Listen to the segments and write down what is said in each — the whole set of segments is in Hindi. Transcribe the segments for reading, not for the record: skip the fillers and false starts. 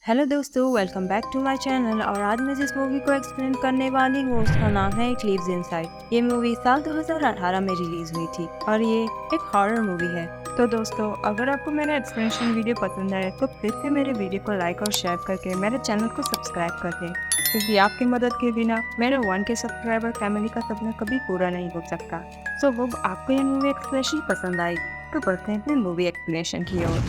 हेलो दोस्तों, welcome back to my channel. और आज मैं जिस मूवी को एक्सप्लेन करने वाली हूँ उसका नाम है इट लिव्स इनसाइड। ये मूवी साल 2018 में रिलीज हुई थी और ये एक हॉरर मूवी है। तो दोस्तों, अगर आपको मेरा एक्सप्लेनेशन वीडियो पसंद आए तो प्लीज से मेरे वीडियो को लाइक और शेयर करके मेरे चैनल को सब्सक्राइब कर दें, क्योंकि आपकी मदद के बिना मेरे 1K सब्सक्राइबर फैमिली का सपना कभी पूरा नहीं हो सकता। सो वो आपको ये मूवी एक्सप्लेनेशन पसंद आई तो बढ़ते हैं अपने मूवी एक्सप्लेनेशन की ओर।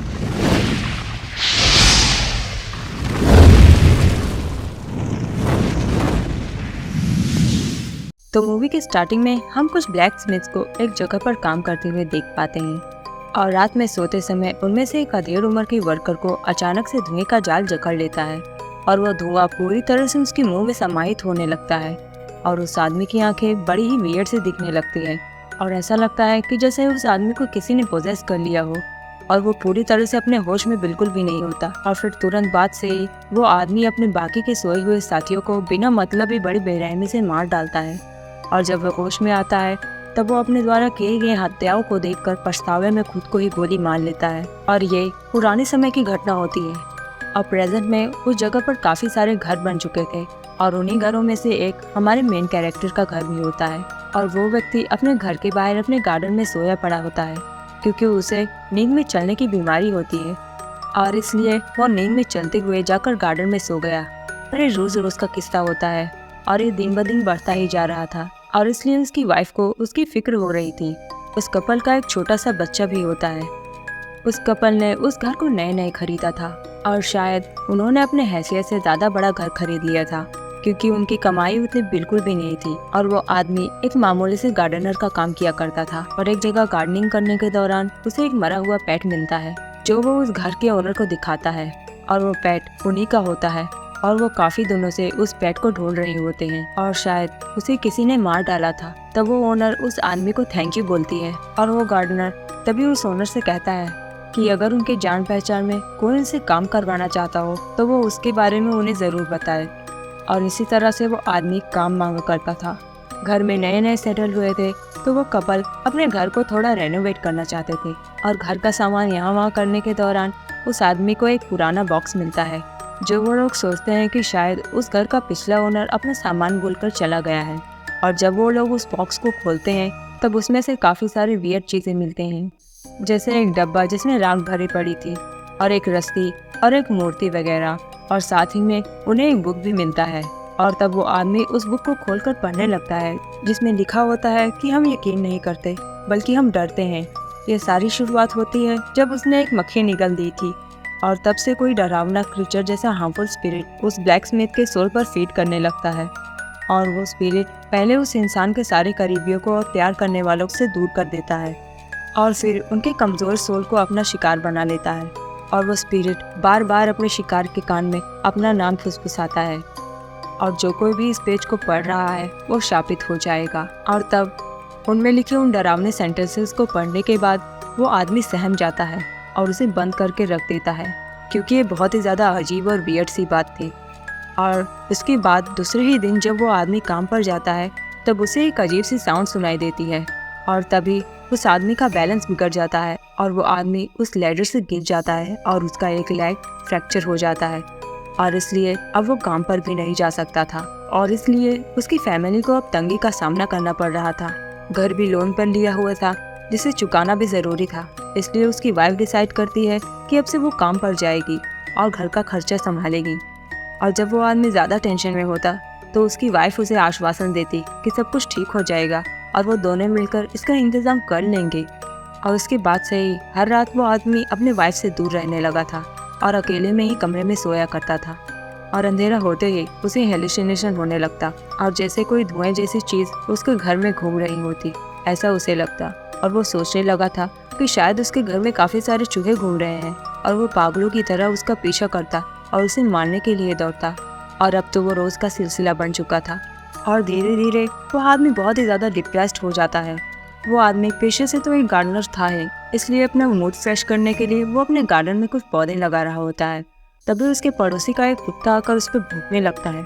तो मूवी के स्टार्टिंग में हम कुछ ब्लैक स्मिथ्स को एक जगह पर काम करते हुए देख पाते हैं और रात में सोते समय उनमें से एक अधेड़ उम्र की वर्कर को अचानक से धुएं का जाल जकड़ लेता है और वह धुआं पूरी तरह से उसके मुंह में समाहित होने लगता है और उस आदमी की आंखें बड़ी ही वियर्ड से दिखने लगती है और ऐसा लगता है कि जैसे उस आदमी को किसी ने पोजेस कर लिया हो और वो पूरी तरह से अपने होश में बिल्कुल भी नहीं होता। और फिर तुरंत बाद से ही वो आदमी अपने बाकी के सोए हुए साथियों को बिना मतलब ही बड़ी बेरहमी से मार डालता है और जब वह होश में आता है तब वो अपने द्वारा किए गए हत्याओं को देखकर पछतावे में खुद को ही गोली मार लेता है। और ये पुराने समय की घटना होती है और प्रेजेंट में उस जगह पर काफी सारे घर बन चुके थे और उन्हीं घरों में से एक हमारे मेन कैरेक्टर का घर भी होता है। और वो व्यक्ति अपने घर के बाहर अपने गार्डन में सोया पड़ा होता है क्योंकि उसे नींद में चलने की बीमारी होती है और इसलिए वो नींद में चलते हुए जाकर गार्डन में सो गया। और ये रोज रोज का किस्सा होता है और ये दिन ब दिन बढ़ता ही जा रहा था और इसलिए उसकी वाइफ को उसकी फिक्र हो रही थी। उस कपल का एक छोटा सा बच्चा भी होता है। उस कपल ने उस घर को नए नए खरीदा था और शायद उन्होंने अपने हैसियत से ज्यादा बड़ा घर खरीद लिया था क्योंकि उनकी कमाई उतनी बिल्कुल भी नहीं थी। और वो आदमी एक मामूली से गार्डनर का काम किया करता था और एक जगह गार्डनिंग करने के दौरान उसे एक मरा हुआ पेट मिलता है जो वो उस घर के ओनर को दिखाता है और वो पेट उन्हीं का होता है और वो काफी दिनों से उस पेट को ढूंढ रहे होते हैं और शायद उसे किसी ने मार डाला था। तब वो ओनर उस आदमी को थैंक यू बोलती है और वो गार्डनर तभी उस ओनर से कहता है कि अगर उनके जान पहचान में कोई उनसे काम करवाना चाहता हो तो वो उसके बारे में उन्हें जरूर बताए। और इसी तरह से वो आदमी काम मांगा करता था। घर में नए नए सेटल हुए थे तो वो कपल अपने घर को थोड़ा रेनोवेट करना चाहते थे और घर का सामान यहाँ वहाँ करने के दौरान उस आदमी को एक पुराना बॉक्स मिलता है जो वो लोग सोचते हैं कि शायद उस घर का पिछला ओनर अपना सामान भूलकर चला गया है। और जब वो लोग उस बॉक्स को खोलते हैं तब उसमें से काफ़ी सारी वियर्ड चीज़ें मिलते हैं, जैसे एक डब्बा जिसमें राख भरी पड़ी थी और एक रस्सी और एक मूर्ति वगैरह, और साथ ही में उन्हें एक बुक भी मिलता है। और तब वो आदमी उस बुक को खोलकर पढ़ने लगता है जिसमें लिखा होता है कि हम यकीन नहीं करते बल्कि हम डरते हैं। ये सारी शुरुआत होती है जब उसने एक मक्खी निगल दी थी और तब से कोई डरावना क्रीचर जैसा हार्मफुल स्पिरिट उस ब्लैक स्मिथ के सोल पर फीड करने लगता है और वो स्पिरिट पहले उस इंसान के सारे करीबियों को और प्यार करने वालों से दूर कर देता है और फिर उनके कमज़ोर सोल को अपना शिकार बना लेता है। और वो स्पिरिट बार बार अपने शिकार के कान में अपना नाम फुसफुसाता है और जो कोई भी इस पेज को पढ़ रहा है वो शापित हो जाएगा। और तब उनमें लिखे उन डरावने सेंटेंसेस को पढ़ने के बाद वो आदमी सहम जाता है और उसे बंद करके रख देता है क्योंकि ये बहुत ही ज़्यादा अजीब और वियर्ड सी बात थी। और उसके बाद दूसरे ही दिन जब वो आदमी काम पर जाता है तब उसे एक अजीब सी साउंड सुनाई देती है और तभी उस आदमी का बैलेंस बिगड़ जाता है और वो आदमी उस लैडर से गिर जाता है और उसका एक लेग फ्रैक्चर हो जाता है और इसलिए अब वो काम पर भी नहीं जा सकता था और इसलिए उसकी फैमिली को अब तंगी का सामना करना पड़ रहा था। घर भी लोन पर लिया हुआ था जिसे चुकाना भी ज़रूरी था, इसलिए उसकी वाइफ डिसाइड करती है कि अब से वो काम पर जाएगी और घर का खर्चा संभालेगी। और जब वो आदमी ज़्यादा टेंशन में होता तो उसकी वाइफ उसे आश्वासन देती कि सब कुछ ठीक हो जाएगा और वो दोनों मिलकर इसका इंतज़ाम कर लेंगे। और उसके बाद से ही हर रात वो आदमी अपने वाइफ से दूर रहने लगा था और अकेले में ही कमरे में सोया करता था और अंधेरा होते ही उसे हेलुसिनेशन होने लगता और जैसे कोई धुएं जैसी चीज़ उसके घर में घूम रही होती, ऐसा उसे लगता। और वो सोचने लगा था कि शायद उसके घर में काफ़ी सारे चूहे घूम रहे हैं और वो पागलों की तरह उसका पीछा करता और उसे मारने के लिए दौड़ता। और अब तो वो रोज़ का सिलसिला बन चुका था और धीरे धीरे वो आदमी बहुत ही ज़्यादा डिप्रेस्ड हो जाता है। वो आदमी पेशे से तो एक गार्डनर था ही, इसलिए अपना मूड फ्रेश करने के लिए वो अपने गार्डन में कुछ पौधे लगा रहा होता है। तभी उसके पड़ोसी का एक कुत्ता आकर उस पर भौंकने लगता है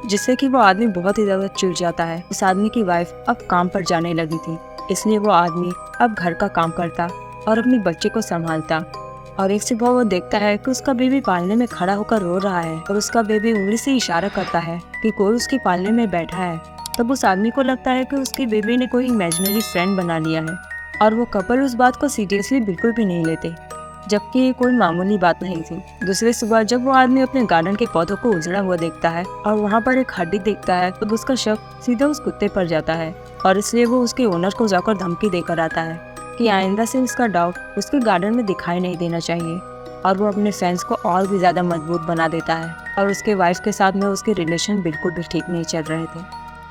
जिससे कि वो आदमी बहुत ही ज़्यादा चिढ़ जाता है। उस आदमी की वाइफ अब काम पर जाने लगी थी, इसलिए वो आदमी अब घर का काम करता और अपने बच्चे को संभालता। और एक सुबह वो देखता है कि उसका बेबी पालने में खड़ा होकर रो रहा है और उसका बेबी उंगली से इशारा करता है कि कोई उसके पालने में बैठा है। तब उस आदमी को लगता है कि उसके बेबी ने कोई इमेजिनरी फ्रेंड बना लिया है और वो कपल उस बात को सीरियसली बिल्कुल भी नहीं लेते, जबकि ये कोई मामूली बात नहीं थी। दूसरी सुबह जब वो आदमी अपने गार्डन के पौधों को उजड़ा हुआ देखता है और वहाँ पर एक हड्डी देखता है तो उसका शक सीधा उस कुत्ते पर जाता है और इसलिए वो उसके ओनर को जाकर धमकी देकर आता है कि आइंदा से उसका डॉग उसके गार्डन में दिखाई नहीं देना चाहिए। और वो अपने फैंस को और भी ज्यादा मजबूत बना देता है। और उसके वाइफ के साथ में उसके रिलेशन बिल्कुल भी ठीक नहीं चल रहे थे,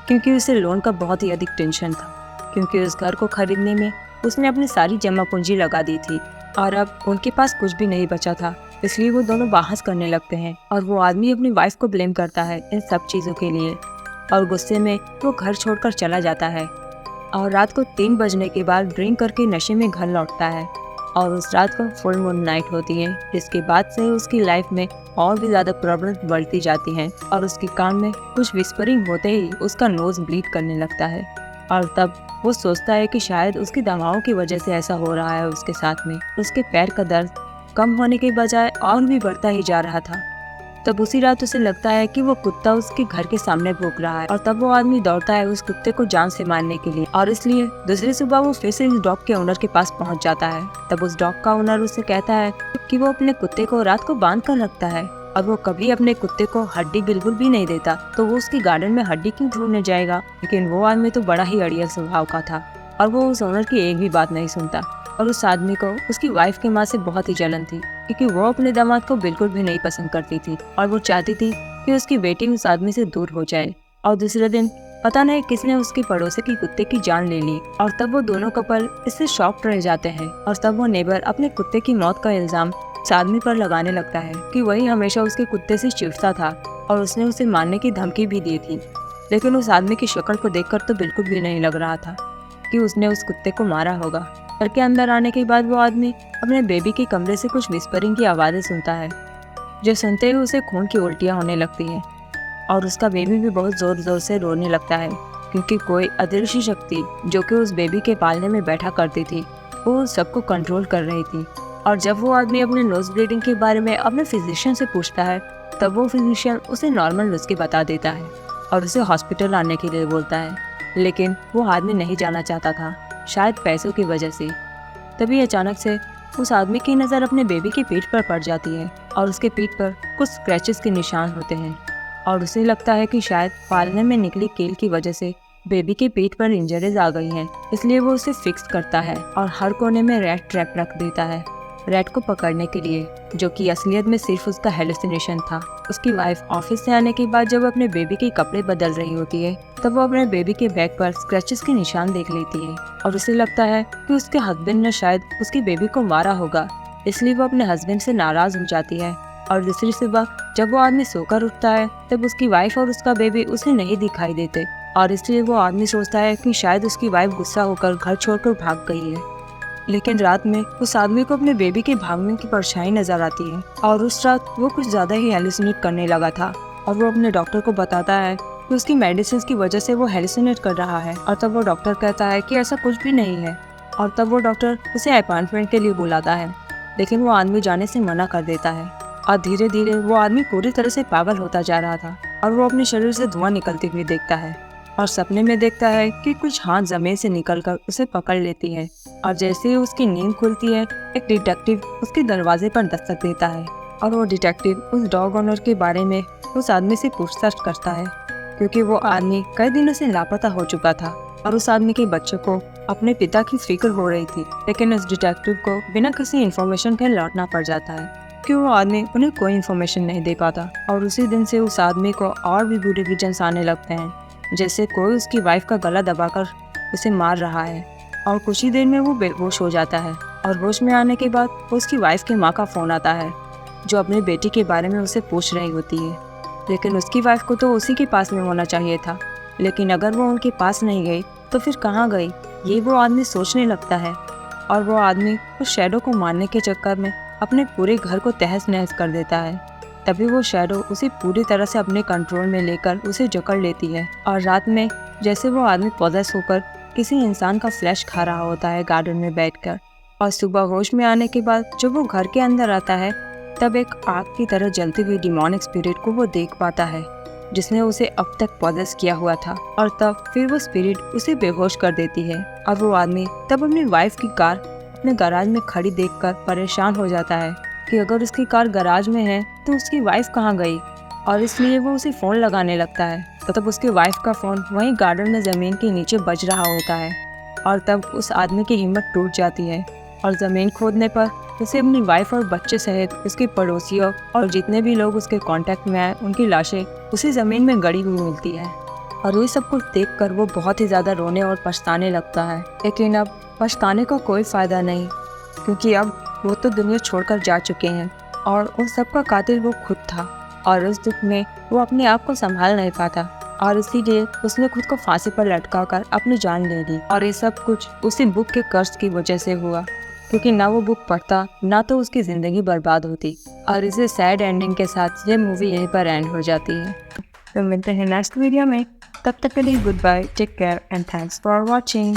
क्योंकि उसे लोन का बहुत ही अधिक टेंशन था, क्योंकि उस घर को खरीदने में उसने अपनी सारी जमा पूंजी लगा दी थी और अब उनके पास कुछ भी नहीं बचा था। इसलिए वो दोनों बहस करने लगते हैं और वो आदमी अपनी वाइफ को ब्लेम करता है इन सब चीज़ों के लिए और गुस्से में वो घर छोड़कर चला जाता है और रात को 3 बजने के बाद ड्रिंक करके नशे में घर लौटता है। और उस रात को फुल मून नाइट होती है, जिसके बाद से उसकी लाइफ में और भी ज़्यादा प्रॉब्लम बढ़ती जाती हैं और उसके कान में कुछ विस्परिंग होते ही उसका नोज ब्लीड करने लगता है। और तब वो सोचता है कि शायद उसकी दवाओं की वजह से ऐसा हो रहा है। उसके साथ में उसके पैर का दर्द कम होने के बजाय और भी बढ़ता ही जा रहा था। तब उसी रात उसे लगता है कि वो कुत्ता उसके घर के सामने भौंक रहा है और तब वो आदमी दौड़ता है उस कुत्ते को जान से मारने के लिए। और इसलिए दूसरी सुबह वो फिर से इस डॉग के ओनर के पास पहुंच जाता है। तब उस डॉग का ओनर उसे कहता है कि वो अपने कुत्ते को रात को बांध कर रखता है और वो कभी अपने कुत्ते को हड्डी बिल्कुल भी नहीं देता, तो वो उसके गार्डन में हड्डी क्यों ढूंढने जाएगा। लेकिन वो आदमी तो बड़ा ही अड़ियल स्वभाव का था और वो उस ओनर की एक भी बात नहीं सुनता। और उस आदमी को उसकी वाइफ की माँ से बहुत ही जलन थी, क्योंकि वो अपने दामाद को बिल्कुल भी नहीं पसंद करती थी और वो चाहती थी कि उसकी बेटी उस आदमी से दूर हो जाए। और दूसरे दिन पता नहीं किसने उसके पड़ोसी की कुत्ते की जान ले ली और तब वो दोनों कपल इससे शॉक्ड रह जाते हैं। और तब वो नेबर अपने कुत्ते की मौत का इल्जाम उस आदमी पर लगाने लगता है कि वही हमेशा उसके कुत्ते से चिढ़ता था और उसने उसे मारने की धमकी भी दी थी। लेकिन उस आदमी की शक्ल को देखकर तो बिल्कुल भी नहीं लग रहा था कि उसने उस कुत्ते को मारा होगा। घर के अंदर आने के बाद वो आदमी अपने बेबी के कमरे से कुछ विस्परिंग की आवाज़ें सुनता है, जो सुनते ही उसे खून की उल्टियाँ होने लगती हैं और उसका बेबी भी बहुत ज़ोर ज़ोर से रोने लगता है, क्योंकि कोई अदृश्य शक्ति जो कि उस बेबी के पालने में बैठा करती थी वो सबको कंट्रोल कर रही थी। और जब वो आदमी अपने नोज ब्लीडिंग के बारे में अपने फिजिशियन से पूछता है तब वो फिजिशियन उसे नॉर्मल नुस्खे बता देता है और उसे हॉस्पिटल आने के लिए बोलता है। लेकिन वो आदमी नहीं जाना चाहता था, शायद पैसों की वजह से। तभी अचानक से उस आदमी की नज़र अपने बेबी की पीठ पर पड़ जाती है और उसके पीठ पर कुछ स्क्रैचेस के निशान होते हैं और उसे लगता है कि शायद पालने में निकली कील की वजह से बेबी के पीठ पर इंजरीज आ गई हैं। इसलिए वो उसे फिक्स करता है और हर कोने में रैट ट्रैप रख देता है रैट को पकड़ने के लिए, जो कि असलियत में सिर्फ उसका हेलुसिनेशन था। उसकी वाइफ ऑफिस से आने के बाद जब अपने बेबी के कपड़े बदल रही होती है तब वो अपने बेबी के बैक पर स्क्रैचेस के निशान देख लेती है और उसे लगता है कि उसके हस्बैंड ने शायद उसकी बेबी को मारा होगा, इसलिए वो अपने हस्बैंड से नाराज हो जाती है। और दूसरी सुबह जब वो आदमी सोकर उठता है तब उसकी वाइफ और उसका बेबी उसे नहीं दिखाई देते और इसलिए वो आदमी सोचता है कि शायद उसकी वाइफ गुस्सा होकर घर छोड़कर भाग गई है। लेकिन रात में उस आदमी को अपने बेबी के भागने की परछाई नजर आती है और उस रात वो कुछ ज्यादा ही हेलुसिनेट करने लगा था और वो अपने डॉक्टर को बताता है कि उसकी मेडिसिन की वजह से वो हेलुसिनेट कर रहा है। और तब वो डॉक्टर कहता है कि ऐसा कुछ भी नहीं है और तब वो डॉक्टर उसे अपॉइंटमेंट के लिए बुलाता है, लेकिन वो आदमी जाने से मना कर देता है। और धीरे धीरे वो आदमी पूरी तरह से पागल होता जा रहा था और वो अपने शरीर से धुआं निकलते हुए देखता है और सपने में देखता है कि कुछ हाथ जमीन से निकलकर उसे पकड़ लेती है। और जैसे ही उसकी नींद खुलती है एक डिटेक्टिव उसके दरवाजे पर दस्तक देता है और वो डिटेक्टिव उस डॉग ओनर के बारे में उस आदमी से पूछताछ करता है, क्योंकि वो आदमी कई दिनों से लापता हो चुका था और उस आदमी के बच्चों को अपने पिता की फिक्र हो रही थी। लेकिन उस डिटेक्टिव को बिना किसी इन्फॉर्मेशन के लौटना पड़ जाता है, क्योंकि वो आदमी उन्हें कोई इन्फॉर्मेशन नहीं दे पाता। और उसी दिन से उस आदमी को और भी बुरे विजन्स आने लगते हैं, जैसे कोई उसकी वाइफ का गला दबाकर उसे मार रहा है। और कुछ ही देर में वो बेहोश हो जाता है और होश में आने के बाद उसकी वाइफ के माँ का फ़ोन आता है, जो अपनी बेटी के बारे में उसे पूछ रही होती है। लेकिन उसकी वाइफ को तो उसी के पास में होना चाहिए था, लेकिन अगर वो उनके पास नहीं गई तो फिर कहाँ गई, ये वो आदमी सोचने लगता है। और वो आदमी उस शैडो को मारने के चक्कर में अपने पूरे घर को तहस नहस कर देता है। तभी वो शैडो उसे पूरी तरह से अपने कंट्रोल में लेकर उसे जकड़ लेती है और रात में जैसे वो आदमी पॉजेस होकर किसी इंसान का फ्लैश खा रहा होता है गार्डन में बैठकर, और सुबह होश में आने के बाद जब वो घर के अंदर आता है तब एक आग की तरह जलती हुई डिमोनिक स्पिरिट को वो देख पाता है जिसने उसे अब तक पॉजेस किया हुआ था। और तब फिर वो स्पिरिट उसे बेहोश कर देती है और वो आदमी तब अपनी वाइफ की कार अपने गैराज में खड़ी देखकर परेशान हो जाता है कि अगर उसकी कार गैराज में है तो उसकी वाइफ कहाँ गई, और इसलिए वो उसे फ़ोन लगाने लगता है। तो तब उसकी वाइफ का फ़ोन वहीं गार्डन में ज़मीन के नीचे बज रहा होता है और तब उस आदमी की हिम्मत टूट जाती है और ज़मीन खोदने पर उसे अपनी वाइफ और बच्चे सहित उसके पड़ोसियों और जितने भी लोग उसके कांटेक्ट में आए उनकी लाशें उसी ज़मीन में गड़ी हुई मिलती है। और ये सब कुछ देखकर वो बहुत ही ज़्यादा रोने और पछताने लगता है। लेकिन अब पछताने का कोई फ़ायदा नहीं, क्योंकि अब वो तो दुनिया छोड़कर जा चुके हैं और उन सब का कातिल वो खुद था। और उस दुख में वो अपने आप को संभाल नहीं पाता और इसीलिए उसने खुद को फांसी पर लटकाकर अपनी जान ले ली। और ये सब कुछ उसी बुक के कर्ज की वजह से हुआ, क्योंकि ना वो बुक पढ़ता ना तो उसकी ज़िंदगी बर्बाद होती। और इसे सैड एंडिंग के साथ ये मूवी यहीं पर एंड हो जाती है। तो मिलते हैं नेक्स्ट वीडियो में, तब तक के लिए goodbye, take care and thanks for watching.